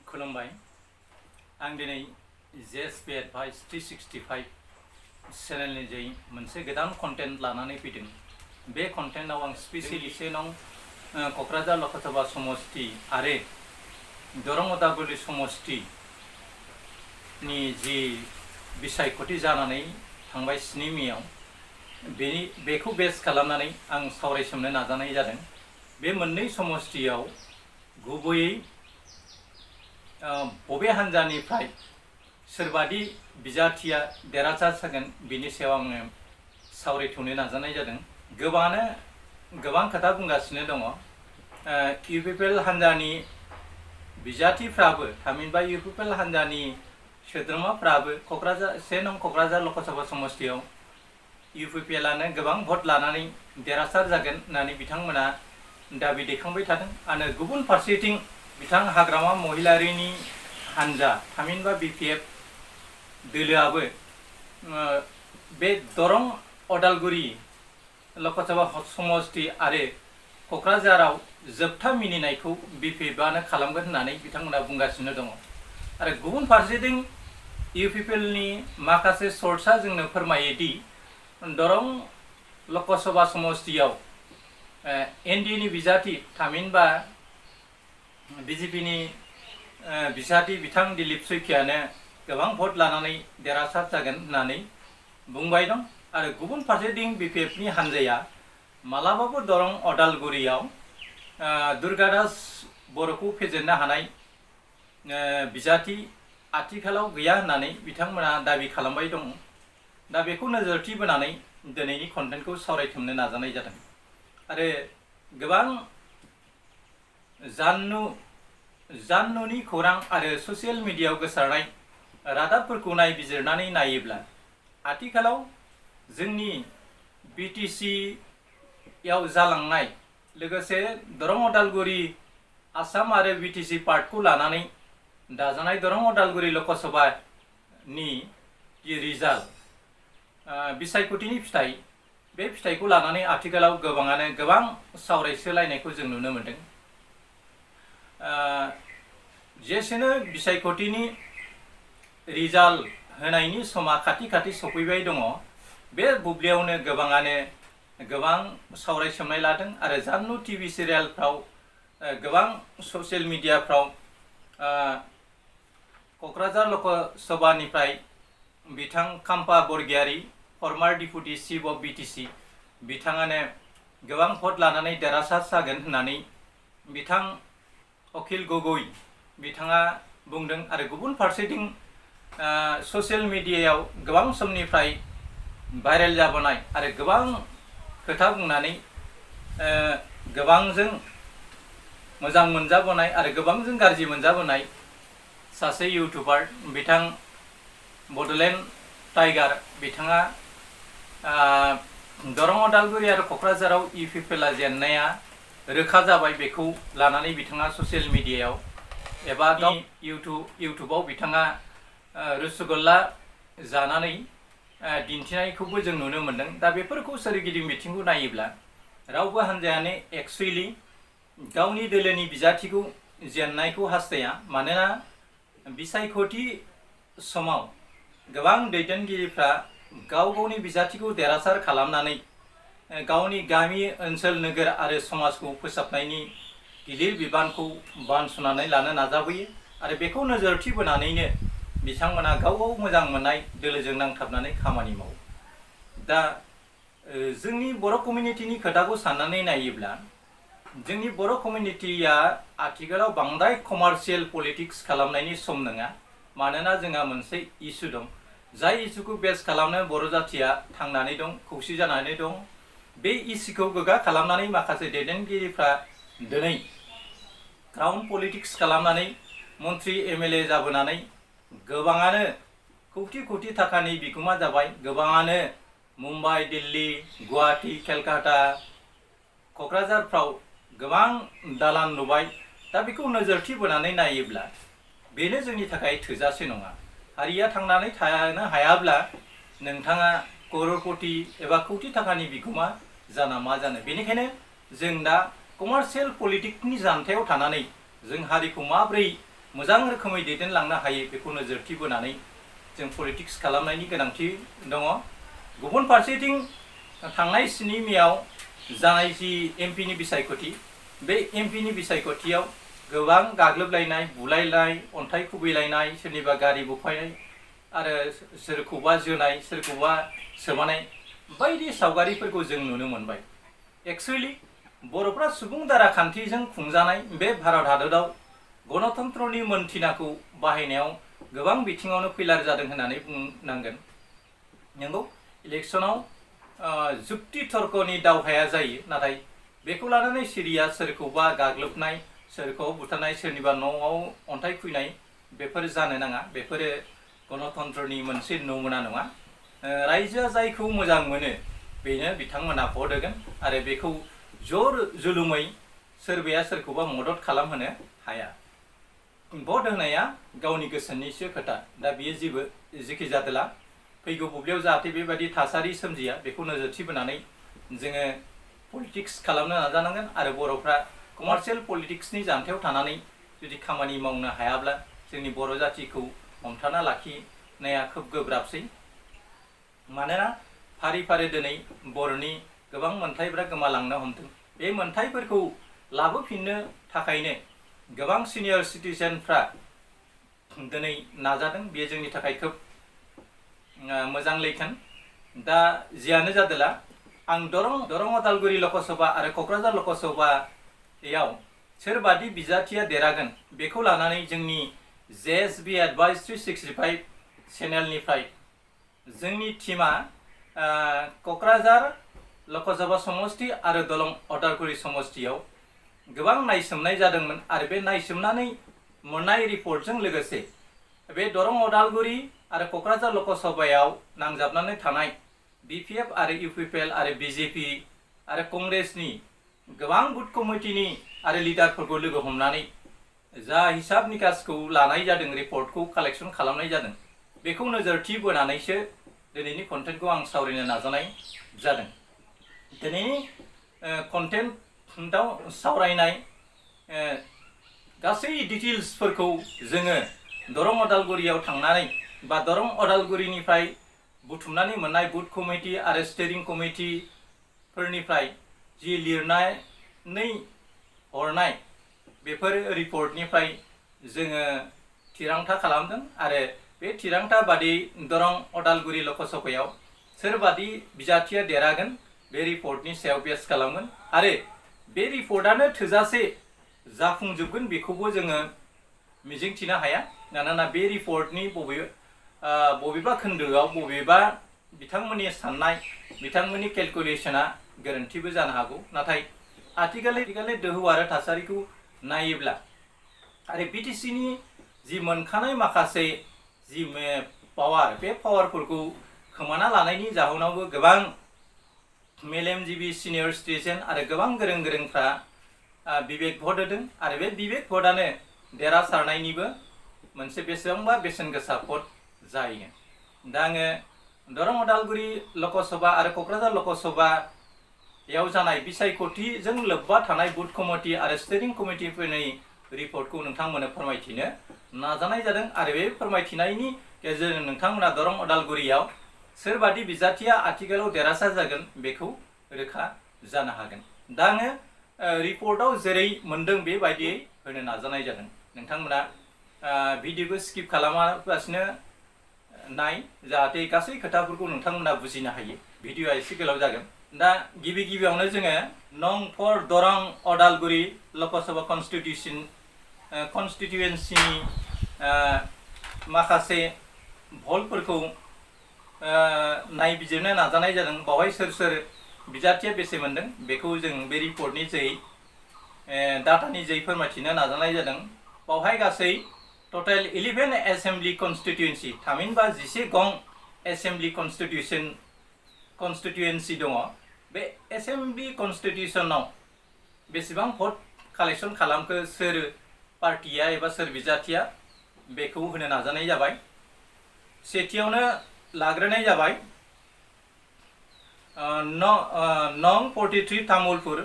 खुलुमबाय आं दिनै जेएसपी एडभाइस 365 चेनेलनि जै मोनसे गोदान कन्टेन्ट लानानै फैदों। बे कन्टेन्टआव आं स्पेसियली क'क्राझार लकसभा समष्टि आरो दरं उदालगुरि समष्टिनि जि बिसायख'थि जानानै थांबाय 7 मेआव बेखौ बेस खालामनानै आं सावरायसोमनो नाजानाय जादों। बे मोननै समष्टियाव गुबैयै बबे हान्जानिफ्राय सोरबादि बिजाथिया देरहासार जागोन बिनि सायाव आङो सावरायथ'नो नाजानाय जादों। गोबां खोथा बुंगासिनो दङ। इउपिपिएल हान्जानि बिजाथिफ्राबो थामहिनबा इउपिपिएल हान्जानि सोद्रोमाफ्राबो क'क्राझार लकसभा समष्टियाव इउपिपिएलआनो गोबां भट लानानै देरहासार जागोन होननानै बिथांमोना दाबि दैखांबाय थादों। आरो गुबुन फारसेथिं बिथां हाग्रामा महिलारिनि हान्जा थामहिनबा बिपिएफ दोलोआबो बे दरं उदालगुरि लकसभा समष्टि आरो क'क्राझाराव जोबथा मिनिनायखौ बिपिएफआनो खालामगोन होननानै बिथांमोना बुंगासिनो दङ। आरो गुबुन फारसेथिं इउपिपिएलनि माखासे सर्सआ जोंनो फोरमायोदि दरं लकसभा समष्टियाव एनडिएनि बिजाथि थामहिनबा बिजेपिनि बिजाथि बिथां दिलीप सैखियानो गोबां भट लानानै देरहासार जागोन होननानै बुंबाय दं। आरो गुबुन फारसेथिं बिपिएफनि हान्जाया मालाबाबो दरं उदालगुरियाव दुर्गादास बर'खौ फेजेननो हानाय बिजाथि आथिखालाव गैया होननानै बिथांमोना दाबि खालामबाय दं। दा बेखौ नोजोरथि बोनानै दिनैनि कन्टेन्टखौ सावरायथुमनो नाजानाय जादों। आरो गोबां जाननुनि खौरां आरो ससियेल मिडियायाव गोसारनाय रादाबफोरखौ नायबिजिरनानै नायोब्ला आथिखालाव जोंनि बिटिसियाव जालांनाय लोगोसे दरं उदालगुरि आसाम आरो बिटिसि पार्टखौ लानानै दाजानाय दरं उदालगुरि लकसभानि रिजाल्ट बिसायख'थिनि फिथाइ बे फिथाइखौ लानानै आथिखालाव गोबाङानो गोबां सावरायसोलायनायखौ जों नुनो मोनदों। जेसेनो बिसायख'थिनि रिजाल्ट होनायनि समा खाथि सफैबाय दङ बे बुब्लियावनो गोबाङानो गोबां सावरायसोमनाय लादों। आरो जाननु टिभि सिरियालफ्राव गोबां ससियेल मिडियाफ्राव क'क्राझार लकसभानिफ्राय बिथां Khampa Borgoyari former deputy chief of BTC बिथाङानो गोबां भट लानानै देरहासार जागोन होननानै बिथां अखिल गगৈ बिथाङा बुंदों। आरो गुबुन फारसेथिं ससियेल मिडियायाव गोबां समनिफ्राय भाइरेल जाबोनाय आरो गोबां खोथा बुंनानै गोबांजों मोजां मोनजाबोनाय आरो गोबांजों गाज्रि मोनजाबोनाय सासे इउटुबार बिथां बड'लेण्ड टाइगार बिथाङा दरं उदालगुरि आरो क'क्राझाराव इउपिपिएलआ जेननाया रोखा जाबाय बेखौ लानानै बिथाङा ससियेल मिडियायाव एबा इउटुबाव बिथाङा रसगुल्ला जानानै दिन्थिनायखौबो जों नुनो मोन्दों। दा बेफोरखौ सोरगिदिं बिथिंखौ नायोब्ला रावबो हान्जायानो एक्सुवेलि गावनि दोलोनि बिजाथिखौ जेननायखौ हास्थाया। मानोना बिसायख'थि समाव गोबां दैदेनगिरिफ्रा गावनि बिजाथिखौ देरहासार खालामनानै गावनि गामि ओनसोल नोगोर आरो समाजखौ फोसाबनायनि गिदिर बिबानखौ बानस'नानै लानो नाजाबोयो। आरो बेखौ नोजोरथि बोनानैनो बिथांमोना गाव मोजां मोननाय दोलोजों नांथाबनानै खामानि मावो। दा जोंनि बर' कमिउनिटिनि खोथाखौ साननानै नायोब्ला जोंनि बर' कमिउनिटिया आथिखालाव बांद्राय कमार्शियेल पलिटिक्स खालामनायनि सम नङा। मानोना जोंहा मोनसे इस्यु दं जाय इस्युखौ बेस खालामनो बर' जाथिया थांनानै दं, खौसे जानानै दं। बे इस्युखौ गोगा खालामनानै माखासे दैदेनगिरिफ्रा दिनै ग्राउन्ड पलिटिक्स खालामनानै मन्त्रि एमएलए जाबोनानै गोबाङानो कौटि थाखानि बिगोमा जाबाय। गोबाङानो मुम्बाइ, दिल्ली, गुवाहाटी, केलकाता, क'क्राझारफ्राव गोबां दालान लुबाय। दा बेखौ नोजोरथि बोनानै नायोब्ला बेनो जोंनि थाखाय थोजासे नङा। हारिया थांनानै थानो हायाब्ला नोंथाङा करोड़पति एबा कौटि थाखानि बिगोमा जाना मा जानो। बेनिखायनो जों दा कमार्शियेल पलिटिक्सनि जानथायाव थानानै जों हारिखौ माब्रै मोजां रोखोमै दैदेनलांनो हायो बेखौ नोजोरथि बोनानै जों पलिटिक्स खालामनायनि गोनांथि दङ। गुबुन फारसेथिं थांनाय 7 मेआव जानाय जि एमपिनि बिसायख'थि बे एमपिनि बिसायख'थियाव गोबां गाग्लोबलायनाय बुलायनाय अन्थाइ खुबैलायनाय सोरनिबा गारि बुफायनाय आरो सोरखौबा जोनाय सोरखौबा सोमानाय बायदि सावगारिफोरखौ जों नुनो मोनबाय। एक्चुअली बर'फ्रा सुबुं दाराखान्थिजों खुंजानाय बे भारत हादराव गणतन्त्रनि मोनथिनाखौ बाहायनायाव गोबां बिथिङावनो फैलार जादों होननानै बुंनांगोन। नंगौ इलेक्शनाव जुक्ति तर्कनि दावहाया जायो, नाथाय बेखौ लानानै सिरिया सोरखौबा गाग्लोबनाय सोरखौबा बुथारनाय सोरनिबा न'आव अन्थाइ खुबैनाय बेफोर जानो नाङा। बेफोरो गणतन्त्रनि मोनसे नमुना नङा। रायजोआ जायखौ मोजां मोनो बेनो बिथांमोना भट होगोन आरो बेखौ जर जुलुमै सोरबाया सोरखौबा मदद खालामहोनो हाया। भट होनाया गावनि गोसोनिसो खोथा। दा बियो जेखि जादोला फैगौ बुब्लियाव जाहाथे बेबायदि थासारि सोमजिया बेखौ नोजोरथि बोनानै जोङो पलिटिक्स खालामनो नाजानांगोन आरो बर'फ्रा कमार्शियेल पलिटिक्सनि जानथायाव थानानै जुदि खामानि मावनो हायाब्ला जोंनि बर' जातिखौ हमथाना लाखिनाया खोब गोब्राबसै। मानोना फारि फारि दिनै बर'नि गोबां मोनथायफ्रा गोमालांनो हमदों। बे मोनथायफोरखौ लाबोफिननो थाखायनो गोबां सिनियर सिटिजेनफ्रा दिनै नाजादों। बेयो जोंनि थाखाय खोब मोजां लैखोन। दा जियानो जादोला आं दरं अदालगुरि लकसभा आरो क'क्राझार लकसभायाव सोरबादि बिजाथिया देरहागोन बेखौ लानानै जोंनि JSB एडभाइजरी 65 चेनेलनिफ्राय जोंनि टीमा क'क्राझार लकसभा समष्टि आरो दरं अदालगुरि समष्टियाव गोबां नायसोमनाय जादोंमोन आरो बे नायसोमनानै मोननाय रिपर्टजों लोगोसे बे दरं अदालगुरि आरो क'क्राझार लकसभायाव नांजाबनानै थानाय BPF आरो UPPL आरो BJP आरो कंग्रेसनि गोबां बुथ कमिटिनि आरो लिडारफोरखौ लोगो हमनानै जा हिसाब निकासखौ लानाय जादों रिपर्टखौ कालेक्शन खालामनाय जादों बेखौ नोजोरथि बोनानैसो दिनैनि कन्टेन्टखौ आं सावरायनो नाजानाय जादों। दिनैनि कन्टेन्टआव सावरायनाय गासै डिटेल्सफोरखौ जोङो दरं अदालगुरियाव थांनानै बा दरं अदालगुरिनिफ्राय बुथुमनानै मोननाय बुथ कमिटि आरो स्टेरिं कमिटिफोरनिफ्राय जि लिरनानै हरनाय बेफोर रिपर्टनिफ्राय जोङो थिरांथा खालामदों आरो बे थिरांथा बादि दरं अदालगुरि लकसभायाव सोरबादि बिजाथिया देरहागोन बे रिपर्टनि सायाव बेस खालामगोन आरो बे रिपर्टआनो थोजासे जाफुंजोबगोन बेखौबो जोङो मिजिंथिनो हाया। मानोना बे रिपर्टनि बबेबा खोन्दोआव बबेबा बिथांमोननि साननाय बिथांमोननि केलकुलेशना गोरोन्थिबो जानो हागौ। नाथाय आथिखालनि दोहौ आरो थासारिखौ नायोब्ला आरो BTCनि जि मोनखानाय माखासे जि पावार बे पावारफोरखौ खोमाना लानायनि जाहोनावबो गोबां मेलेमजिबि सिनियर सिटिजेन आरो गोबां गोरों गोरोंफ्रा बिबेक भट होदों आरो बे बिबेक भटआनो देरहासारनायनिबो मोनसे बेसेबांबा बेसेन गोसा भट जायो। दा आङो दरं अदालगुरि लकसभा आरो क'क्राझार लकसभायाव जानाय बिसायख'थिजों लोब्बा थानाय बुथ कमिटि आरो स्टेरिं कमिटिफोरनि रिपर्टखौ नोंथांमोननो फोरमायथिनो नाजानाय जादों आरो बे फोरमायथिनायनि गेजेरजों नोंथांमोना दरं अदालगुरियाव सोरबादि बिजाथिया आथिखालाव देरहासार जागोन बेखौ रोखा जानो हागोन। दा आङो रिपर्टआव जेरै मोनदों बेबायदियै होनो नाजानाय जादों। नोंथांमोना भिडिअखौ स्किप खालामालासिनो नाय जाहाथे गासै खोथाफोरखौ नोंथांमोना बुजिनो हायो। भिडिअआ एसे गोलाव जागोन। दा गिबियावनो जोङो नं फर दरं अदालगुरि लकसभा कनस्टिट्युएन्सिनि माखासे भटफोरखौ नायबिजिरनो नाजानाय जादों। बावहाय सोर बिजाथिया बेसे मोनदों बेखौ जों बे रिपर्टनि जोहै डाटानि जोहै फोरमायथिनो नाजानाय जादों। बावहाय गासै टटेल 11 एसेम्बलि कनस्टिट्युएन्सि थामहिनबा 11 गं एसेम्बलि कनस्टिट्युएन्सि दङ। बे एसेम्बलि कनस्टिट्युसनाव बेसेबां भट कालेक्शन खालामखो सोर पार्टिया एबा सोर बिजाथिया बेखौ होनो नाजानाय जाबाय। सेथियावनो लाग्रोनाय जाबाय नं 43 तामुलपुर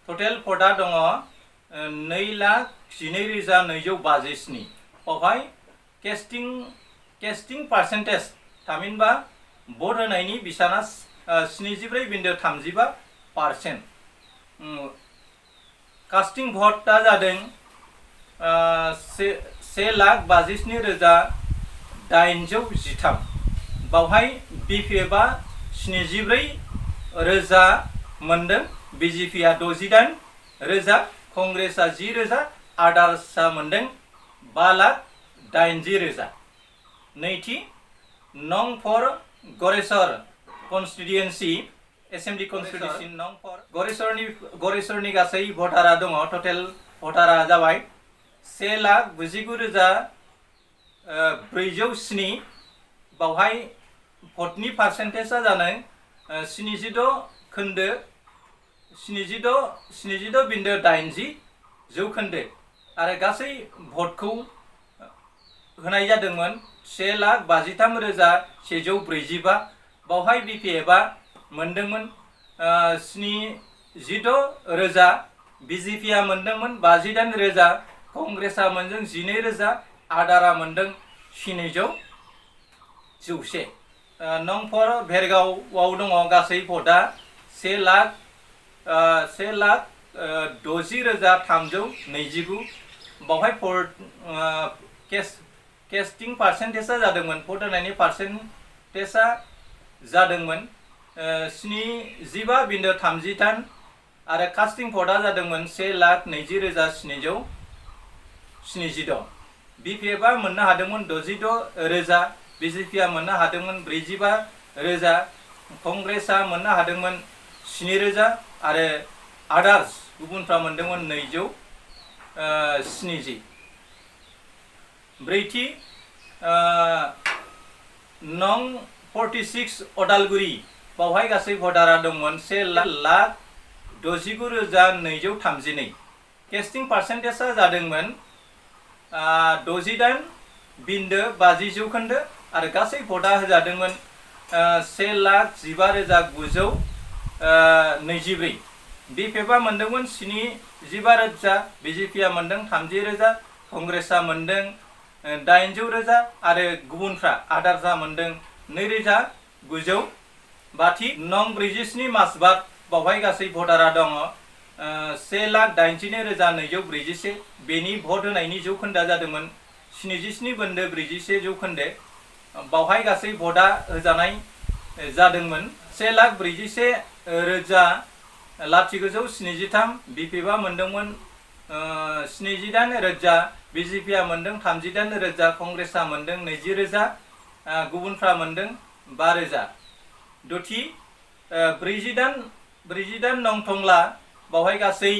टटेल भटआ दङ 2,12,257 बावहाय केस्टिं पार्सेन्टेज थामहिनबा भट होनायनि बिसाना 74.35%। कास्टिं भटआ जादों 1,57,813। बावहाय BPFआ 74,000 मोनदों, BJPआ 68,000, कंग्रेसआ 10,000, आदार्सआ मोनदों 5,80,000। नैथि नं फर गरेसर कन्स्टिट्युएन्सि एसेम्बलि कन्स्टिट्युएन्सि नं फर गरेसरनि गासै भटारा दङ। टटेल भटारा जाबाय 1,99,407। बावहाय भटनि पार्सेन्टेजआ जादों 76.80% आरो गासै भटखौ होनाय जादोंमोन 1,53,145। बावहाय BPFआ मोनदोंमोन 76,000, BJPआ मोनदोंमोन 58,000, कंग्रेसआ मोनदों 12,000, आदारा मोनदों 7,900। नं फर भेरगावआव दङ गासै भटआ 1,60,329। बावहाय केस्टिं पार्सेन्टेजआ जादोंमोन, भट होनायनि पार्सेन्टेजआ जादोंमोन 75.33 आरो कास्टिं भटआ जादोंमोन 1,20,776। BPFआ मोननो हादोंमोन 66,000, BJPआ मोननो हादोंमन 45,000, कंग्रेसआ मोननो हादोंमन 7,000 आरो आदार्स गुबुनफ्रा मोनदोंमोन 270। ब्रैथि नं 46 अदालगुरि, बावहाय गासै भटारा दंमोन 1,69,232। केस्टिं पार्सेन्टेजआ जादोंमोन 68.50% आरो गासै भटआ होजादोंमोन 1,15,924। BPFआ मोनदोंमोन 75,000, BJPआ मोनदों 30,000, कंग्रेसआ मोनदों 800,000 आरो गुबुनफ्रा आदार्सआ मोनदों 2,900। बाथि नं 47 मासबाद, बावहाय गासै भटारा दङ 1,82,241। बेनि भट होनायनि जौखोन्दोआ जादोंमोन 77.41%। बावहाय गासै भटआ होजानाय जादोंमन 1,41,973। BPFआ मोनदोंमोन 78,000, BJPआ मोनदों 38,000, कंग्रेसआ मोनदों 20,000, गुबुनफ्रा मोनदों 5,000। दथि 48 नं टंला, बावहाय गासै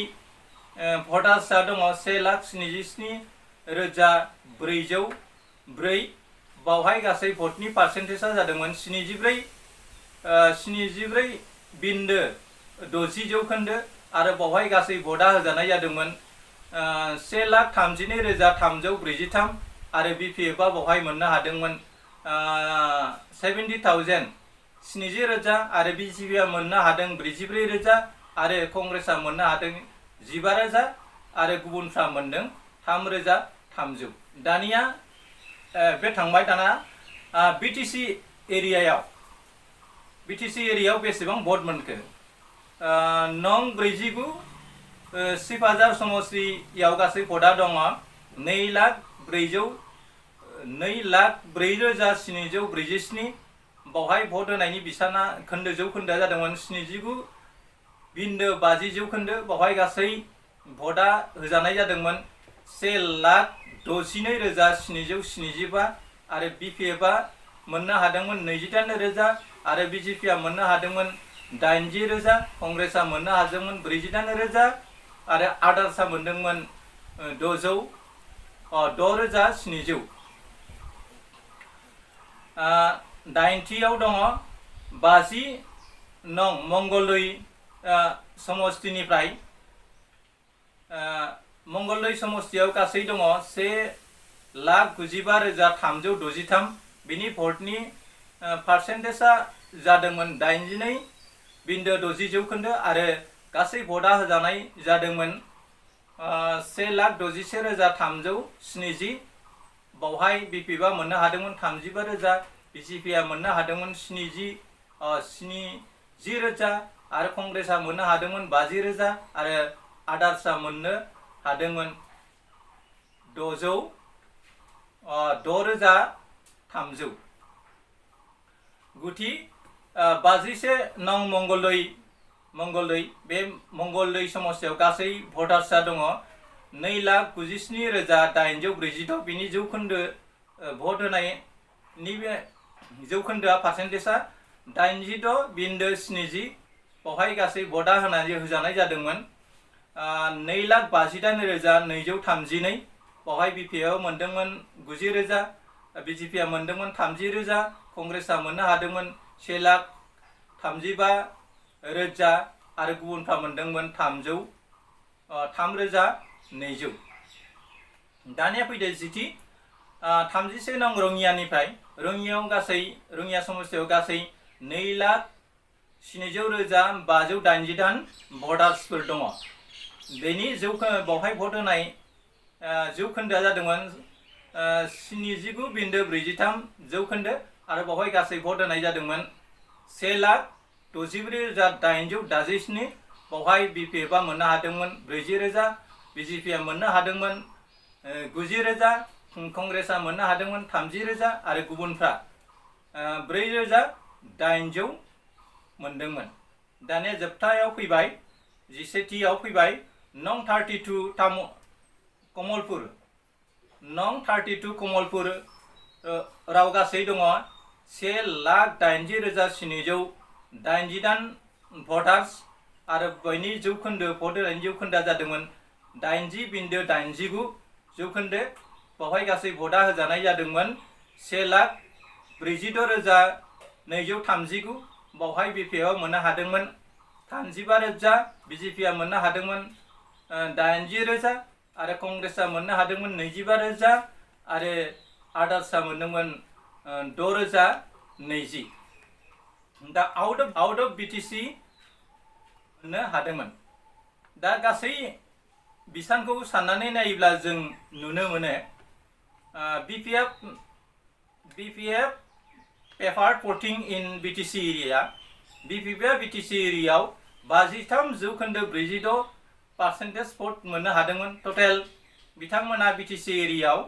भटार्सआ दङ 1,77,404। बावहाय गासै भटनि पार्सेन्टेजआ जादोंमोन 74.60% आरो बावहाय गासै भटआ होजानाय जादोंमोन 1,32,343 आरो BPFआ बावहाय मोननो हादोंमोन 70,000 70,000 आरो BJPआ मोननो हादों 44,000 आरो कंग्रेसआ मोननो हादों 15,000 आरो गुबुनफ्रा मोनदों 3,300। दानिया बे थांबाय। दाना BTC एरियायाव बेसेबां भट मोनखो? नं 49 सिपाझार समस्तियाव गासै भटआ दङ 2,04,747। बावहाय भट होनायनि बिसाना जौखोन्दोआ जादोंमोन 79.50%। बावहाय गासै भटआ होजानाय जादोंमोन 1,62,775 आरो BPFआ मोननो हादोंमोन 28,000 आरो BJPआ मोननो हादोंमन 80,000, कंग्रेसआ मोननो हादोंमन 48,000 आरो आदार्सआ मोनदोंमोन 6,700। दाइनथियाव दङ 50 नं मंगलदै समस्तिनिफ्राय। मंगलदै समस्तियाव गासै दङ 1,95,363। बिनि भटनि पार्सेन्टेजआ जादोंमन 82.60% आरो गासै भटआ होजानाय जादोंमन 1,61,370। बावहाय बिपिएफआ मोननो हादोंमोन 35,000, बिजेपिआ मोननो हादोंमोन 70,000 आरो कंग्रेसआ मोननो हादोंमन 50,000 आरो आदार्सआ मोननो हादोंमोन 6,300। गुथि 51 नं मंगलदै बे मंगलदै समस्तियाव गासै भटार्सआ दङ 2,97,846। बिनि जौखोन्दो भट होनायनि बे जौखोन्दोआ पार्सेन्टेजआ 86.70। बावहाय गासै भटआ होजानाय जादोंमोन 2,58,232। बावहाय बिपिएफआ मोनदोंमोन 90,000, बिजेपिआ मोनदोंमोन 30,000, कंग्रेसआ मोननो हादोंमोन 1,35,000 आरो गुबुनफ्रा मोनदोंमोन 3,200। दानिया फैदो जिथि 31 नं रङियानिफ्राय। रङिया समस्तियाव गासै 2,70,588 भटार्सफोर दङ। बेनि बावहाय भट होनाय जौखोन्दोआ जादोंमोन 79.43% आरो बावहाय गासै भट होनाय जादोंमोन 1,64,887। बावहाय बिपिएफआ मोननो हादोंमोन 40,000, बिजेपिआ मोननो हादोंमोन 90,000, कंग्रेसआ मोननो हादोंमोन 30,000 आरो गुबुनफ्रा 4,800 मोनदोंमोन। दानिया जोबथायाव फैबाय 17थियाव फैबाय नं 32 कमलपुर। नं 32 कमलपुर राव गासै दङ 1,80,788 भटार्स आरो बेनि जौखोन्दो भट होनायनि जौखोन्दोआ जादोंमोन 80.89%। बावहाय गासै भटआ होजानाय जादोंमोन 1,46,239। बावहाय बिपिएफआ मोननो हादोंमन 35,000, बिजेपिआ मोननो हादोंमोन 80,000 आरो कंग्रेसआ मोननो हादोंमोन 25,000 आरो आदार्सआ मोनदोंमोन 6,020। दा आउट अफ बिटिसि मोननो हादोंमोन। दा गासै बिसानखौ साननानै नायोब्ला जों नुनो मोनो बिपिएफ पेपार्ड भटिं इन बिटिसि एरिया। बिपिएफआ बिटिसि एरियायाव 53.46% भट मोननो हादोंमोन। टटेल बिथांमोना बिटिसि एरियायाव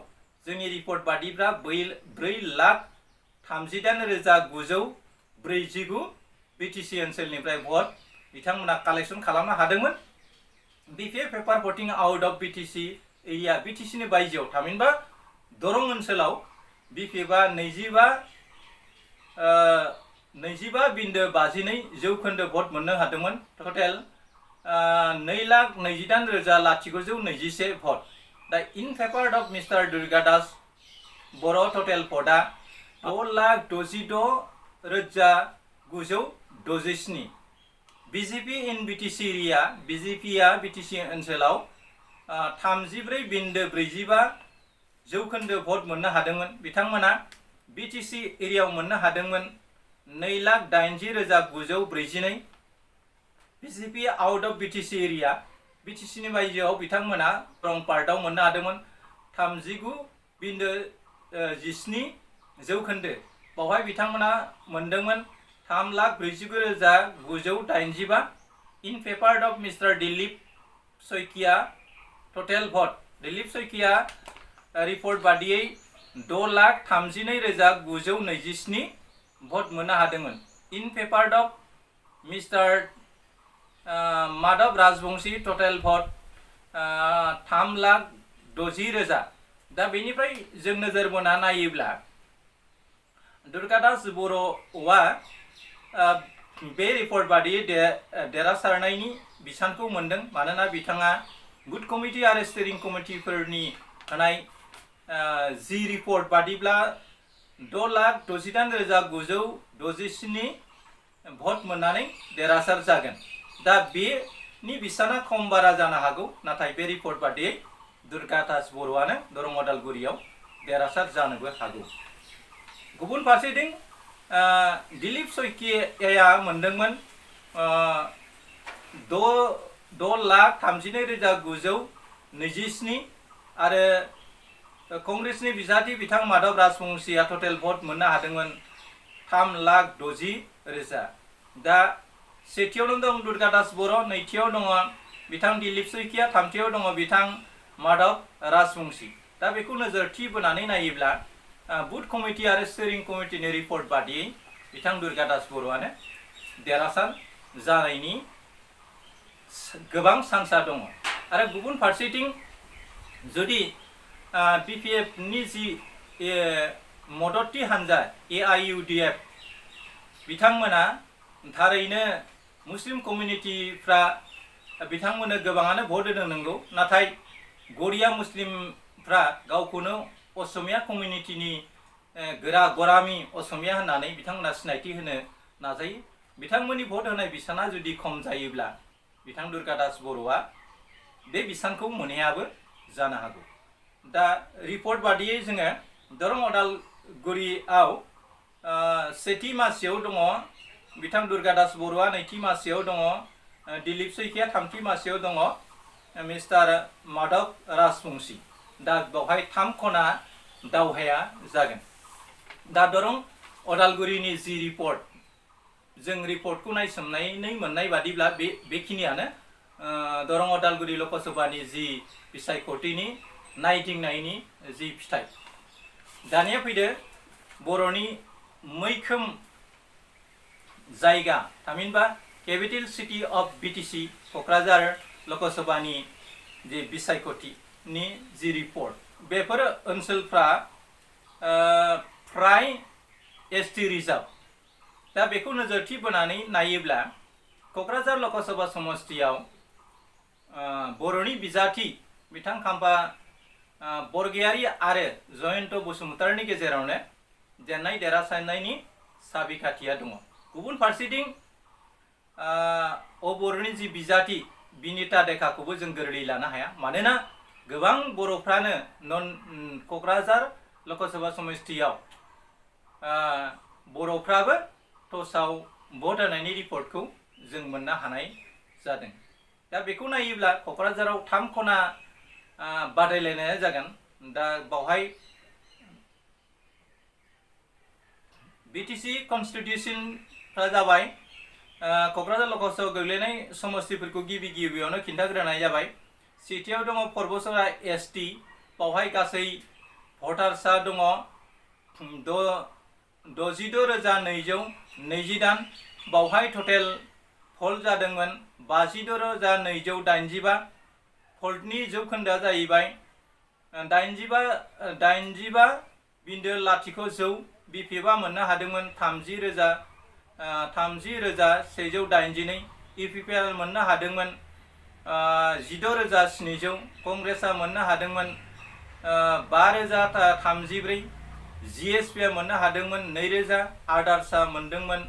जोंनि रिपर्ट बादिब्ला 4,38,949 बिटिसि ओनसोलनिफ्राय भट बिथांमोना कालेक्शन खालामनो हादोंमोन। बिपिएफ पेपार भटिं आउट अफ बिटिसि एरिया, बिटिसिनि बायजोआव थामहिनबा दरं ओनसोलाव बिपिएफआ 25.52% भट मोननो हादोंमन। टटेल 2,28,921 भट। दा in favour of mister Durga Das Boro' total भटआ 6,66,967। बिजेपि इन बिटिसि एरिया, बिजेपिआ बिटिसि ओनसोलाव 34.45% भट मोननो हादोंमोन। बिथांमोना बिटिसि एरियायाव मोननो हादोंमोन 2,80,942। BJP out of BTC area, बिटिसिनि बायजोआव बिथांमोना रं पार्टआव मोननो हादोंमन 39.17%। बावहाय बिथांमोना मोनदोंमोन 3,49,985। In favour of mister Dilip Saikia total भट, दिलीप शइकिया रिपर्ट बादियै 6,32,927 भट मोननो हादोंमोन। In favour of mister Madhab Rajbongshi total भट 3,60,000। दा बेनिफ्राय जों नोजोर बोना नायोब्ला दुर्गादास बर'आ बे रिपर्ट बादियै देरहासारनायनि बिसानखौ मोनदों। मानोना बिथाङा गुड कमिटि आरो स्टेरिं कमिटिफोरनि होनाय जि रिपर्ट बादिब्ला 6,68,967 भट मोननानै देरहासार जागोन। दा बेनि बिसाना खम बारा जानो हागौ, नाथाय बे रिपर्ट बादियै दुर्गा दास बर'आनो दरं अदालगुरियाव देरहासार जानोबो हागौ। गुबुन फारसेथिं दिलीप शइकियाया मोनदोंमोन 6,32,927 आरो कंग्रेसनि बिजाथि बिथां माधव राजबंशीया टटेल भट मोननो हादोंमोन 3,60,000 दा सेथियावनो दं दुर्गा दास बर', नैथियाव दङ बिथां दिलीप सैकिया, थामथियाव दङ बिथां माधव राजबंशी। दा बेखौ नोजोरथि बोनानै नायोब्ला बुथ कमिटि आरो स्टीरिं कमिटिनि रिपर्ट बादियै बिथां दुर्गा दास बर'आनो देरहासार जानायनि गोबां चान्सआ दङ। आरो गुबुन फारसेथिं जुदि BPF नि जि मददथि हान्जा AIUDF बिथांमोना थारैनो मुस्लिम कमिउनिटिफ्रा बिथांमोननो गोबाङानो भट होदों नंगौ, नाथाय गरिया मुस्लिमफ्रा गावखौनो असमिया कमिउनिटिनि गोरा गरामि असमिया होननानै बिथांमोना सिनायथि होनो नाजायो। बिथांमोननि भट होनाय बिसाना जुदि खम जायोब्ला बिथां दुर्गा दास बर'आ बे बिसानखौ मोनहैयाबो जानो हागौ। दा रिपर्ट बादियै जोङो दरं अदालगुरियाव सेथि मासियाव दङ बिथां दुर्गा दास बर'आ, नैथि मासियाव दङ दिलीप सैकिया, थामथि मासियाव दङ मिस्टार माधव राजबंशी। दा बेवहाय 3 खना दावहाया जागोन। दा दरं अदालगुरिनि जि रिपर्ट, जों रिपर्टखौ नायसोमनानै मोननाय बादिब्ला बेखिनियानो दरं अदालगुरि लकसभानि जि बिसायख'थिनि नायदिंनायनि जि फिथाइ। दानिया फैदो बर'नि मैखोम जायगा थामहिनबा capital city of BTC Kokrajhar लकसभानि जि बिसायख'थिनि जि रिपर्ट, बेफोर ओनसोलफ्रा फ्राय ST रिजार्व। दा बेखौ नोजोरथि बोनानै नायोब्ला क'क्राझार लकसभा समष्टियाव बर'नि बिजाथि बिथां खाम्फा बरगयारी आरो जयन्त बसुमतारीनि गेजेरावनो जेननाय देरहासारनायनि साबिखाथिया दङ। गुबुन फारसेथिं बर'नि जि बिजाथि बिनिता देखाखौबो जों गोरलै लानो हाया, मानोना गोबां बर'फ्रानो क'क्राझार लकसभा समष्टियाव बर'फ्राबो टसाव भट होनायनि रिपर्टखौ जों मोननो हानाय जादों। दा बेखौ नायोब्ला क'क्राझाराव 3 खना बादायलायनाया जागोन। दा बावहाय BTC कन्स्टिट्यूशनफ्रा जाबाय क'क्राझार लकसभायाव गोग्लैनाय समष्टिफोरखौ गिबियावनो खिन्थाग्रोनाय जाबाय। सेथियाव दङ परबसरा ST, बावहाय गासै भटार्सआ दङ 66,220 बावहाय टटेल भल्ट जादोंमोन 56,285। भल्टनि जौखोन्दोआ जाहैबाय 85.0%। BPFआ मोननो हादोंमोन 30,182। EPPL मोननो हादोंमोन 16,700। कंग्रेसआ मोननो हादोंमोन 5,034। GSPआ मोननो हादोंमोन 2,000। आदार्सआ मोनदोंमोन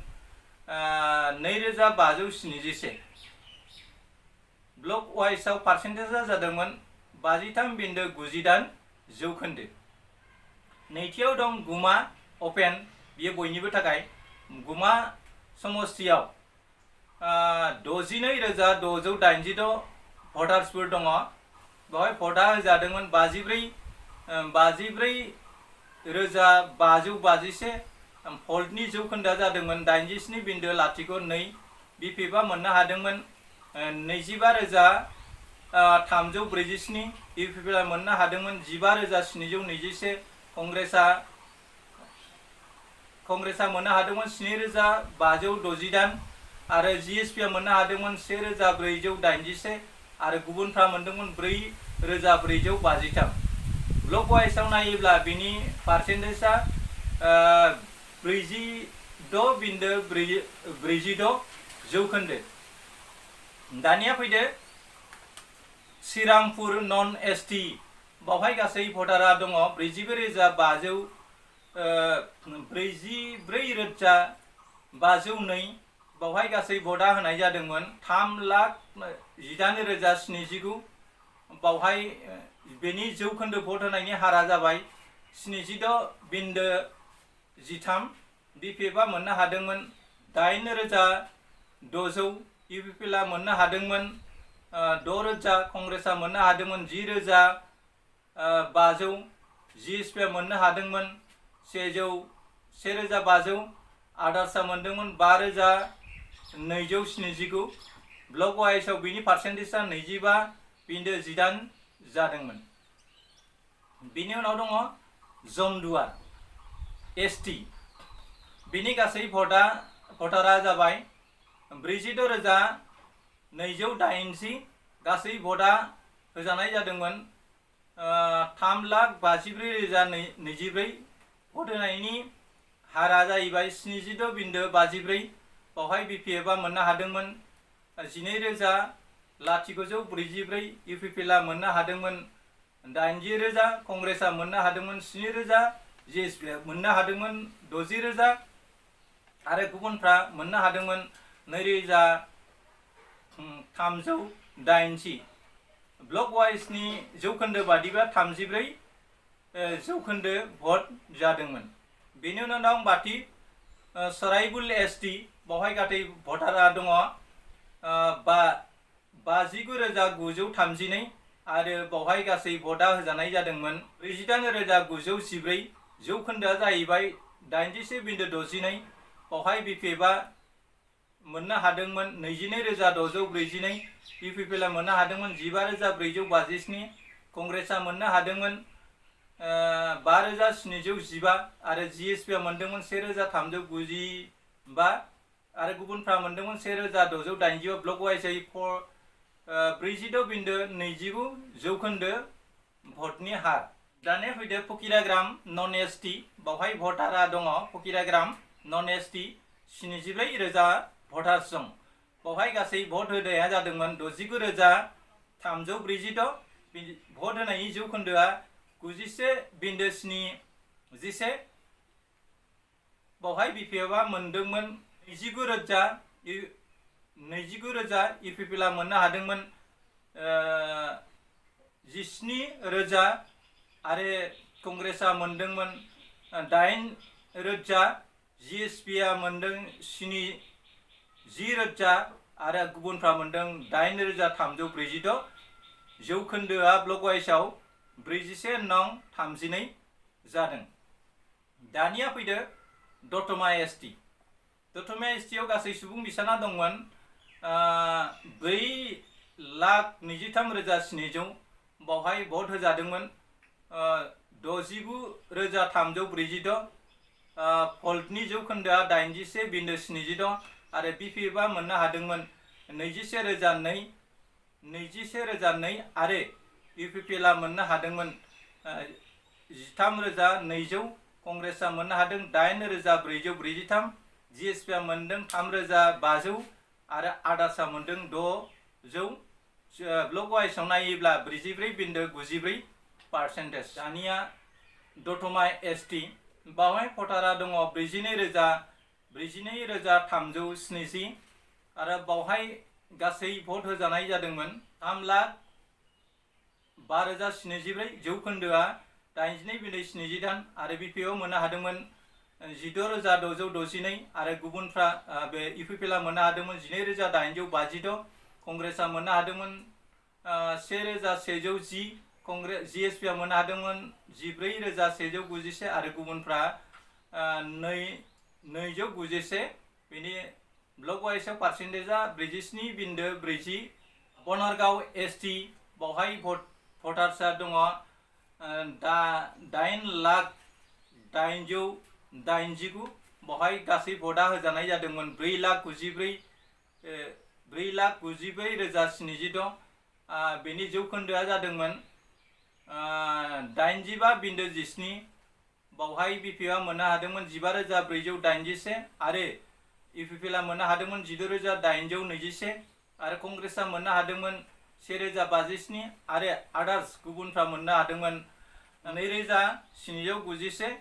2,571। ब्लक वाइजआव पार्सेन्टेजआ जादोंमोन 53.98%। नैथियाव दं गुमा अपेन, बियो बयनिबो थाखाय। गुमा समष्टियाव 62,686 भटार्सफोर दङ। बेवहाय भटआ होजादोंमोन 54,551। भल्टनि जौखोन्दोआ जादोंमोन 87.02। BPFआ मोननो हादोंमोन 25,347। EPPआ मोननो हादोंमोन 15,721। कंग्रेसआ मोननो हादोंमन 7,568 आरो GSPआ मोननो हादोंमन 1,481 आरो गुबुनफ्रा मोनदोंमोन 4,453। ब्लक वाइजआव नायोब्ला बिनि पार्सेन्टेजआ 46.46%। दानिया फैदो श्रीरामपुर नन ST, बावहाय गासै भटारा दङ 44,502। बावहाय गासै भटआ होनाय जादोंमोन 3,19,079। बावहाय बेनि जौखोन्दो भट होनायनि हारा जाबाय 76.13। BPFआ मोननो हादोंमोन 8,600। EPPLआ मोननो हादोंमन 6,000। कंग्रेसआ मोननो हादोंमोन 10,500। जिएसपिया मोननो हादोंमोन 1,500 आदार्सआ मोनदोंमोन 5,279 ब्लक वाइसआव बिनि पार्सेन्टेजआ 25.18 जादोंमोन। बिनि उनाव दङ जमदुवार एसटी बिनि गासै भटारा जाबाय 46,280 गासै भटा होजानाय जादोंमोन 3,54,024 भट होनायनि हारा जाहैबाय 76.54 बावहाय बिपिएफआ मोननो हादोंमोन 12,944 इउपिपिएलआ मोननो हादोंमन 80,000 कंग्रेसआ मोननो हादोंमोन 7,000 जिएसपिआ मोननो हादोंमन 60,000 आरो गुबुनफ्रा मोननो हादोंमोन 2,380 ब्लक वाइसनि जौखोन्दो बादिबा 34 जौखोन्दो भट जादोंमन। बेनि उनाव दं बाथि सराइबुल एसटी बावहाय गासै भटारा दङ 59,932 आरो बावहाय गासै भटा होजानाय जादोंमोन 48,914 जौखोन्दोआ जाहैबाय 81.62 बावहाय बिपिएफआ मोननो हादोंमोन 22,642 इउपिपिएलआ मोननो हादोंमन 15,457 कंग्रेसआ मोननो हादोंमन 5,715 आरो जिएसपिआ मोनदोंमोन 1,395 आरो गुबुनफ्रा मोनदोंमोन 1,680 ब्लक वाइसै 46.29 जौखोन्दो भटनि हार। दानिया फैदो फकिराग्राम नन एसटी बावहाय भटारा दङ फकिराग्राम नन एसटी 74,000 भटार्स दं बावहाय गासै भट होनाया जादोंमोन 69,346 भट होनायनि जौखोन्दोआ 91.71 बावहाय बिपिएफआ मोनदोंमोन 29,000 इउपिपिएलआ मोननो हादोंमोन 17,000 आरो कंग्रेसआ मोनदोंमोन 8,000 जिएसपिआ मोनदों 10,000 आरो गुबुनफ्रा मोनदों 8,346 जौखोन्दोआ ब्लक वाइसआव 41.32 जादों। दानिया फैदो दतमा एसटी दतमा एसटीआव गासै सुबुं बिसाना दंमोन 4,23,700 बावहाय भट होजादोंमोन 69,346 भल्टनि जौखोन्दोआ 81.76 आरो बिपिएफआ मोननो हादोंमन 21,002 आरो इउपिपिएलआ मोननो हादोंमन 13,200 कंग्रेसआ मोननो हादों 8,443 जिएसपिआ मोनदों 3,500 आरो आदार्सआ मोनदों 600 ब्लक वाइसआव नायोब्ला 44.94%। दानिया दतमा एसटी बावहाय भटारा दङ 42,370 आरो बावहाय गासै भट होजानाय जादोंमोन 3,05,074 जौखोन्दोआ 82.73 आरो बिपिएफआव मोननो हादोंमोन 16,662 आरो गुबुनफ्रा बे इउपिपिएलआ मोननो हादोंमोन 12,856 कंग्रेसआ मोननो हादोंमोन 1,110 कंग्रेस जिएसपिआ मोननो हादोंमोन 14,191 आरो गुबुनफ्रा 291 बेनि ब्लक वाइसआव पार्सेन्टेजआ 47.40। बनरगाव एसटी बावहाय भटार्सआ दङ 8,889 बावहाय गासै भटा होजानाय जादोंमोन 4,94,706 बेनि जौखोन्दोआ जादोंमोन 85.17 बावहाय बिपिएफआ मोननो हादोंमन 15,481 आरो इउपिपिएलआ मोननो हादोंमन 16,821 आरो कंग्रेसआ मोननो हादोंमन 1,057 आरो आदार्स गुबुनफ्रा मोननो हादोंमन 2,791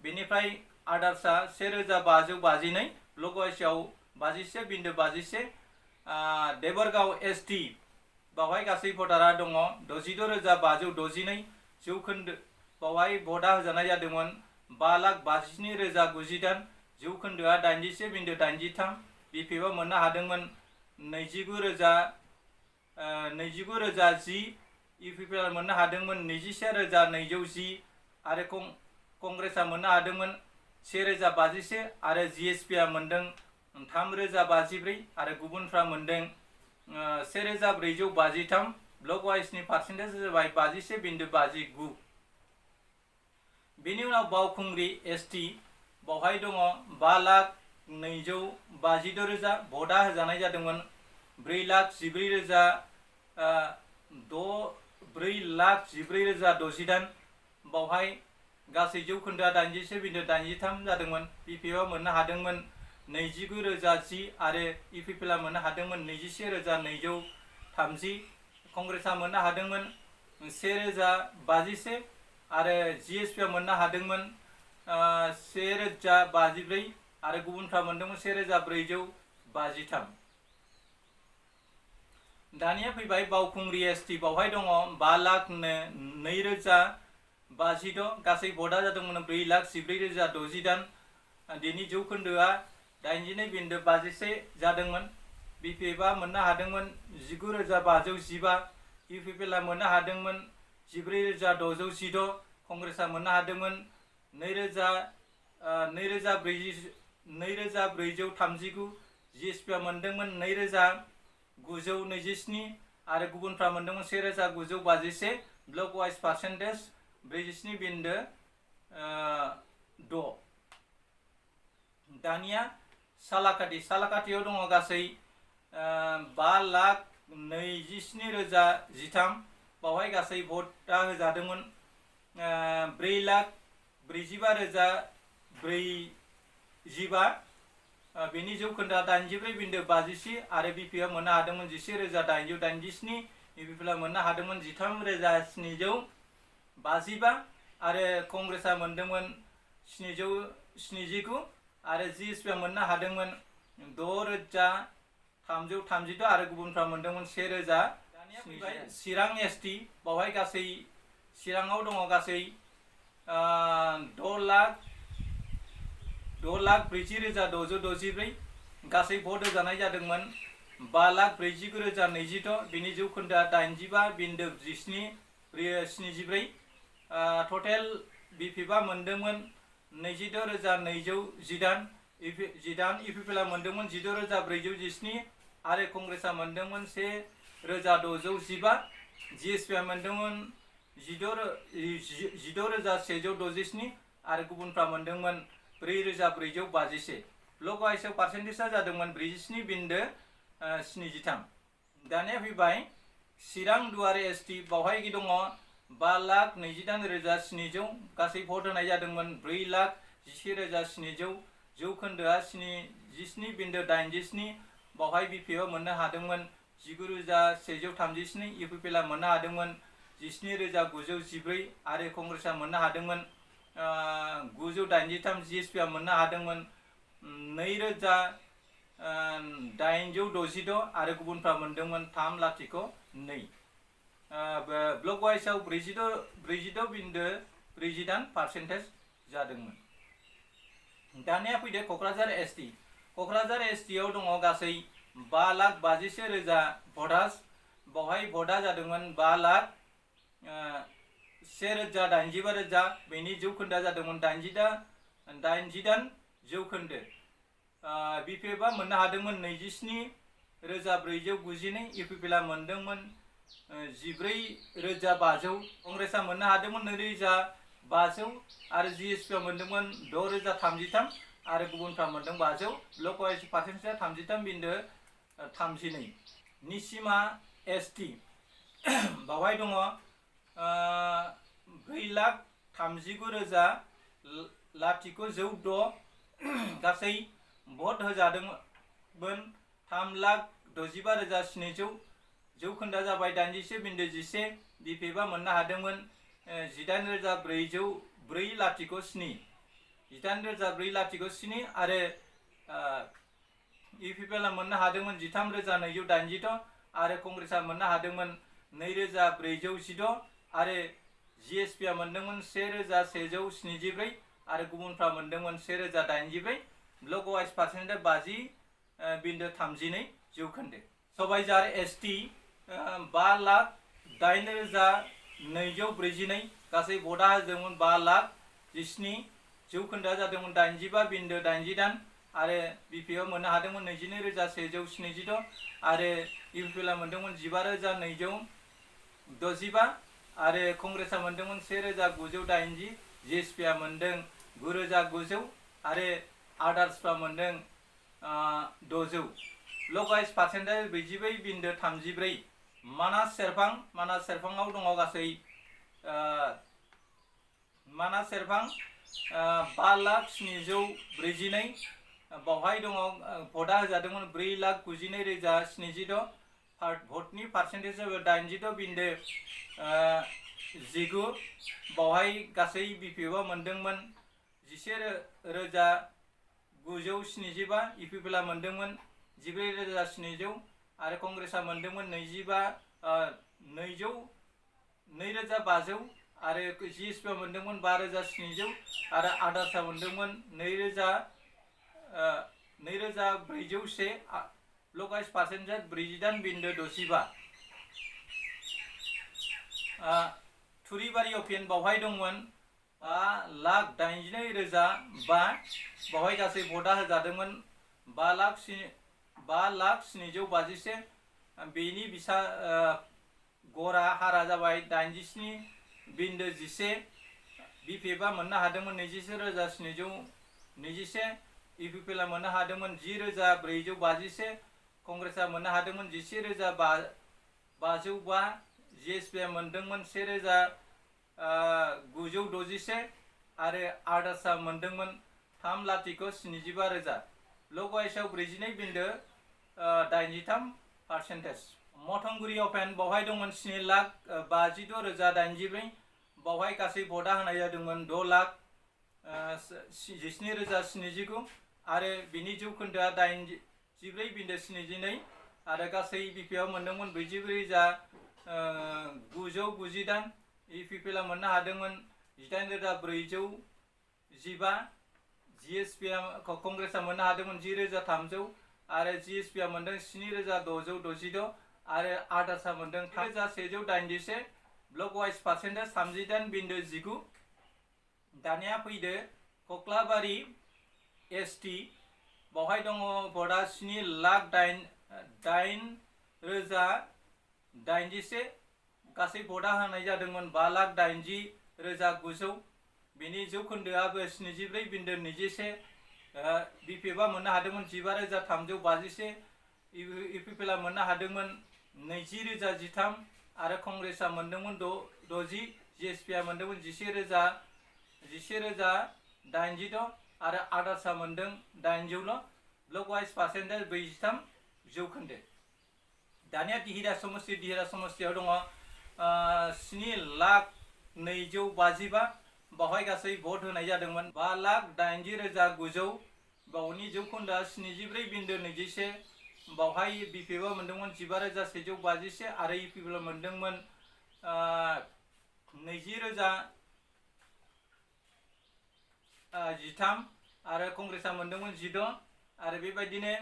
बेनिफ्राय आदार्सआ 1,552 ब्लक वाइसआव 51.51। देबरगाव एसटी बावहाय गासै भटारा दङ 66,562 जौखोन्दो बावहाय भटा होजानाय जादोंमोन 5,57,090 जौखोन्दोआ 81.83। बिपिएफआ मोननो हादोंमन 29,010 इउपिपिएल मोननो हादोंमोन 21,210 आरो कंग्रेसा मोननो हादोंमोन 1,051 आरो जिएसपिआ मोनदों 3,054 आरो गुबुनफ्रा मोनदों 1,453 ब्लक वाइजनि पार्सेन्टेज जाबाय 51.59। बेनि उनाव बावखुंग्रि एसटि बावहाय दङ 5,256,000 भटआ होजानाय जादोंमोन 4,14,068 बावहाय गासै जौखोन्दोआ 81.83 जादोंमोन। बिपिएफआ मोननो हादोंमोन 29,010 आरो इउपिपिएलआ मोननो हादोंमोन 21,230। कंग्रेसआ मोननो हादोंमोन 1,051 आरो जिएसपिआ मोननो हादोंमोन 1,054 आरो गुबुनफ्रा मोनदोंमोन 1,453। दानिया फैबाय बावखुंग्रि एसटि बावहाय दङ 5,02,056 गासै भटआ जादोंमोन 4,14,068 दिनै जौखोन्दोआ 82.51 जादोंमोन। बिपिएफआ मोननो हादोंमोन 19,515 इउपिपिएलआ मोननो हादोंमोन 14,616 कंग्रेसआ मोननो हादोंमोन 2,439 जिएसपिआ मोनदोंमोन 2,927 आरो गुबुनफ्रा मोनदोंमोन 1,951 ब्लक वाइज पार्सेन्टेज 47.6। दानिया सालाकाटियाव दङ गासै 5,27,013 बावहाय गासै भटआ होजादोंमोन 4,45,045 बेनि जौखोन्दोआ 84.57 आरो बिपिएफआ मोननो हादोंमोन 11,887 इउपिपिएलआ मोननो हादोंमन 13,755 आरो कंग्रेसआ मोनदोंमोन 779 आरो जिएसपिआ मोननो हादोंमोन 6,336 आरो गुबुनफ्रा मोनदोंमोन 1,000। चिरां एसटि बावहाय गासै चिराङाव दङ गासै 6,40,664 गासै भट होजानाय जादोंमोन 5,49,026 बिनि जौखोन्दोआ 85.74। टटेल बिपिएफआ मोनदोंमोन 26,219 इउपिपिएलआ मोनदोंमोन 16,417 आरो कंग्रेसआ मोनदोंमोन 1,615 जिएसपिआ मोनदोंमोन 16,167 आरो गुबुनफ्रा मोनदोंमोन 4,451। ब्लक वाइजआव पार्सेन्टेजआ जादोंमोन 47.73। दानिया फैबाय चिरां दुवार एसटि बावहाय दङ 5,28,700 गासै भट होनाय जादोंमोन 4,11,700 जौखोन्दोआ 77.87। बावहाय बिपिएफआ मोननो हादोंमोन 19,132 इउपिपिएलआ मोननो हादोंमन 17,914 आरो कंग्रेसआ मोननो हादोंमोन 983 जिएसपिआ मोननो हादोंमोन 2,866 आरो गुबुनफ्रा मोनदोंमन 302। ब्लक वाइजआव 46.48 पार्सेन्टेज जादोंमोन। दानिया फैदो क'क्राझार एसटि। क'क्राझार एसटिआव दङ गासै 5,51,000 भटार्स बावहाय भटआ जादोंमोन 5,185,000 बेनि जौखोन्दोआ जादोंमोन 88 जौखोन्दो। बिपिएफआ मोननो हादोंमोन 27,492 इउपिपिएलआ मोनदोंमोन 14,500 कंग्रेसआ मोननो हादोंमन 2,500 आरो जिएसपिआ मोनदोंमोन 6,033 आरो गुबुनफ्रा मोनदों 500। ब्लक वाइज पार्सेन्टेजआ 33.32। निसिमा एसटि बावहाय दङ 4,39,106 गासै भट होजादोंमोन 3,65,700 जौखोन्दोआ जाबाय 81.11। बिपिएफआ मोननो हादोंमोन 18,407 18,407 आरो इउपिपिएलआ मोननो हादोंमोन 13,286 आरो कंग्रेसआ मोननो हादोंमन 2,416 आरो जिएसपिआ मोनदोंमोन 1,174 आरो गुबुनफ्रा मोनदोंमोन 1,084। ब्लक वाइज पार्सेन्टेज 50.32 जौखोन्दो। सबायझार एसटि 5,00,000 8,242 गासै भटा होदोंमोन 5,17,000 जौखोन्दोआ जादोंमोन 85.80 आरो बिपिएफ मोननो हादोंमोन 22,176 आरो इउपिपिएलआ मोनदोंमोन 15,965 आरो कंग्रेसआ मोनदोंमोन 1,980 जिएसपिआ मोनदों 9,900 आरो आदार्सफ्रा मोनदों 600 लगाइस पार्सेन्टेज 44.34 मानास सेरफाङाव दङ गासै मानास सेरफां 5,742 बावहाय दङ भटा होजादोंमोन 4,92,076 भटनि पार्सेन्टेज 86.19 बावहाय गासै बिपिएफआ मोनदोंमोन 11,975 इउपिपिएलआ मोनदोंमोन 14,700 आरो कंग्रेसआ मोनदोंमन 2,500 आरो जिएसपिआ मोनदोंमोन 5,700 आरो आदार्सआ मोनदोंमोन 2,401 लगाइस पार्सेन्टेज 48.65 थुरिबारि अपिनियन बावहाय दंमोन 5,82,005 बावहाय गासै भटा होजादोंमोन 5,751 बेनि गरा हारा जाबाय 87.11 बिपिएफआ मोननो हादोंमन 21,721 इउपिपिएलआ मोननो हादोंमन 10,451 कंग्रेसआ मोननो हादोंमन 11,505 जिएसपिआ मोनदोंमन 1,961 आरो आदार्सआ मोनदोंमन 3,75,000 लगाइसआव 42.83% मथंगुरि अपेन बावहाय दंमोन 7,56,84 बावहाय गासै भटा होनाय जादोंमोन 6,17,079 आरो बिनि जौखोन्दोआ 84.72 आरो गासै बिपिएफआ मोनदोंमोन 44,998 इउपिपिएलआ मोननो हादोंमोन 18,415 जिएसपिआ कंग्रेसआ मोननो हादोंमन 10,300 आरो जिएसपिआ मोनदों 7,666 आरो आदार्सआ मोनदों 3,181 ब्लक वाइज पार्सेन्टेज 38.19 दानिया फैदो कक्लाबारि एसटि बावहाय दङ भटा 7,08,081 गासै भटा होनाय जादोंमोन 5,80,900 बेनि जौखोन्दोआबो 74.21 बिपिएफआ मोननो हादोंमन 15,351 इउपिपिएलआ मोननो हादोंमन 20,013 आरो कंग्रेसआ मोनदोंमन 60 जिएसपिआ मोनदोंमन 11,086 आरो आदार्सआ मोनदों 800 ब्लक वाइज पार्सेन्टेज 43 जौखोन्दो दानिया दिहिरा समस्तियाव दङ 7,02,255 बावहाय गासै भट होनाय जादोंमोन 5,80,900 बावनि जौखोन्दोआ 74.21 बावहाय बिपिएफआ मोनदोंमन 15,151 आरो इउपिपिएलआ मोनदोंमन 20,013 आरो कंग्रेसआ मोनदोंमन 16 आरो बेबायदिनो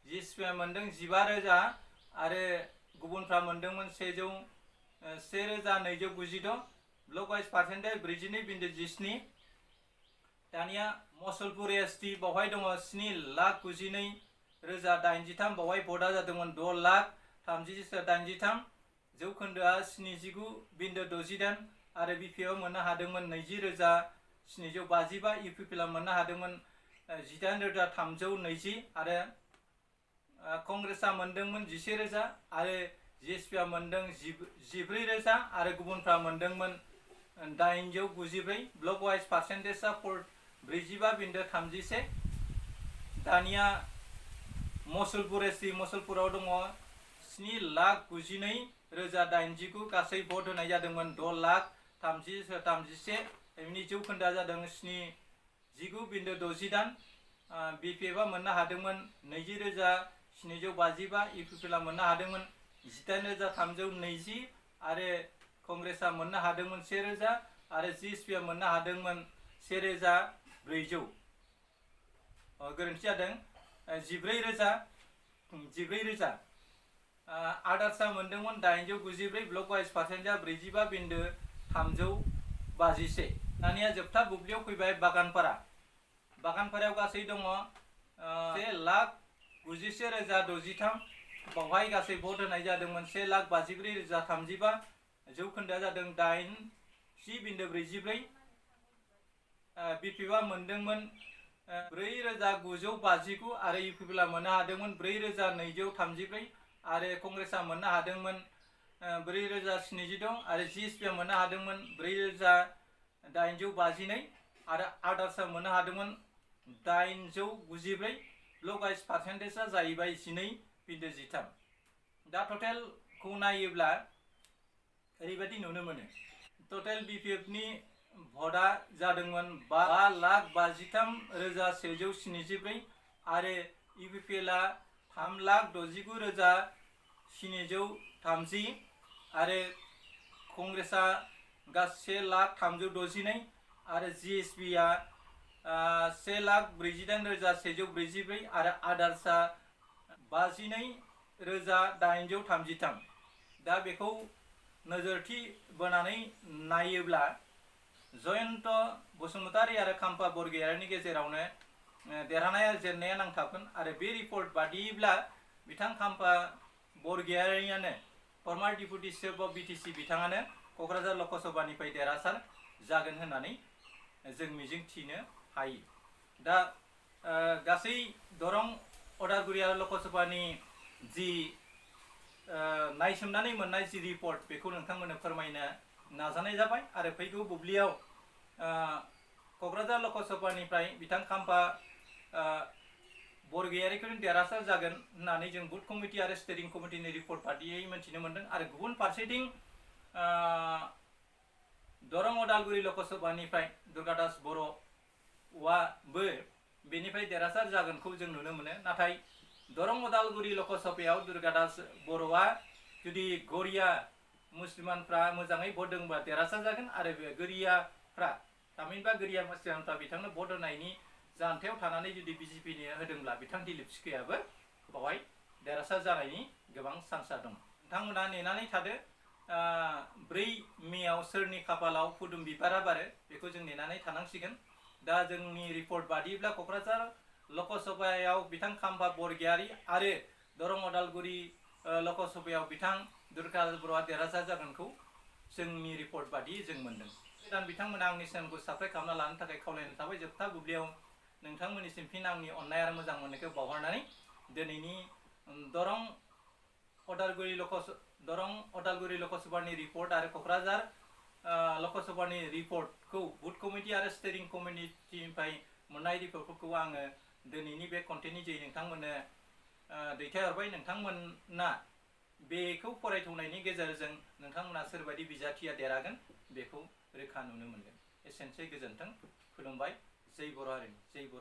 जिएसपिआ मोनदों 15,000 आरो गुबुनफ्रा मोनदोंमन 1,296 ब्लक वाइज पार्सेन्टेज 42.17 दानिया मसलपुर एसटि बावहाय दङ 7,92,083 बावहाय भटा जादोंमोन 6,30,83 जौखोन्दोआ 79.68 आरो बिपिएफआ मोननो हादोंमन 20,755 इउपिपिएलआ मोननो हादोंमन 18,320 आरो कंग्रेसआ मोनदोंमन 11,000 आरो जिएसपिआ मोनदों 14,000 आरो गुबुनफ्रा मोनदोंमन 894 ब्लक वाइज पार्सेन्टेजआ 45.31 दानिया मसलपुर एसटि मसलपुराव दङ 7,92,089 गासै भट होनाय जादोंमन 6,30,31 बेनि जौखोन्दोआ जादों 79.68 बिपिएफआ मोननो हादोंमन 20,755 इउपिपिएलआ मोननो हादोंमन 18,320 आरो कंग्रेसआ मोननो हादोंमन 1,000 आरो जिएसपिआ मोननो हादोंमन 1,400 गोरोन्थि जादों 14,000 आदार्सआ मोनदोंमोन 894 ब्लक वाइज पार्सेन्टआ 45,351 दानिया जोबथा बुब्लियाव फैबाय बागानपारायाव गासै दङ 1,91,063 बावहाय गासै भट होनाय जादोंमोन 1,54,035 जौखोन्दोआ जादों 80.44 बिपिएफआ मोनदोंमोन 4,959 आरो इउपिपिएलआ मोननो हादोंमोन 4,234 आरो कंग्रेसआ मोननो हादोंमोन 4,076 आरो जिएसपिआ मोननो हादोंमोन 4,852 आरो आदार्सआ मोननो हादोंमोन 894 ब्लक वाइज पार्सेन्टेजआ जाहैबाय 12.13 दा टटेलखौ नायोब्ला ओरैबायदि नुनो मोनो टटेल बिपिएफनि भटआ जादोंमोन 5,53,174 आरो इउपिपिएलआ 3,69,730 आरो कंग्रेसआ गासै 1,362 आरो जिएसपिआ 1,48,144 आरो आदार्सआ 52,833 दा बेखौ नोजोरथि बोनानै नायोब्ला जयन्त बसुमतारी आरो खाम्फा बरगयारिनि गेजेरावनो देरहानाया जेननाया नांथाबगोन आरो बे रिपर्ट बादियैब्ला बिथां खाम्फा बरगयारियानो former deputy chief of BTC बिथाङानो क'क्राझार लकसभानिफ्राय देरहासार जागोन होननानै जों मिजिंथिनो हायो दा गासै दरं अदालगुरि आरो लकसभानि जि नायसोमनानै मोननाय जि रिपर्ट बेखौ नोंथांमोननो फोरमायनो नाजानाय जाबाय आरो फैगौ बुब्लियाव क'क्राझार लकसभानिफ्राय बिथां खाम्फा बरगयारिखौनो देरहासार जागोन होननानै जों बुथ कमिटि आरो स्टेरिं कमिटिनि रिपर्ट बादियै मिथिनो मोन्दों आरो गुबुन फारसेथिं दरं अदालगुरि लकसभानिफ्राय दुर्गादास बर'आबो बेनिफ्राय देरहासार जागोनखौ जों नुनो मोनो नाथाय दरं अदालगुरि लकसभायाव दुर्गादास बर'आ जुदि गरिया मुसलमानफ्रा मोजाङै भट होदोंबा देरहासार जागोन आरो गोरियाफ्रा थामहिनबा गोरिया मुसलमानफ्रा बिथांनो भट होनायनि जानथायाव थानानै जुदि बिजेपिनि होदोंब्ला बिथां दिलीप सिकैयाबो बावहाय देरहासार जानायनि गोबां चान्सआ दं नोंथांमोना नेनानै थादो 4 मेआव सोरनि खाफालाव फुदुम बिबारा बारो बेखौ जों नेनानै थानांसिगोन दा जोंनि रिपर्ट बादिब्ला क'क्राझार लकसभायाव बिथां खाम्फा बरगयारि आरो दरं अदालगुरि लकसभायाव बिथां दुर्गादास बर'आ देरहासार जागोनखौ जोंनि रिपर्ट बादियै जों मोन्दों दा बिथांमोना आंनि चेनेलखौ साबस्क्राइब खालामना लानो थाखाय खावलायनाय थाबाय जोबथा बुब्लियाव नोंथांमोननिसिम फिन आंनि अननाय आरो मोजां मोननायखौ बावहरनानै दिनैनि दरं अदालगुरि लकसभानि रिपर्ट आरो क'क्राझार लकसभानि रिपर्टखौ बुथ कमिटि आरो स्टेरिं कमिटिनिफ्राय मोननाय रिपर्टफोरखौ आङो दिनैनि बे कन्टेन्टनि जै नोंथांमोननो दैथायहरबाय नोंथांमोना बेखौ फरायथौनायनि गेजेरजों नोंथांमोना सोरबायदि बिजाथिया देरहागोन बेखौ रोखा नुनो मोनगोन एसेनोसै गोजोन्थों खुलुमबाय जै बर' हारिनि जै बर'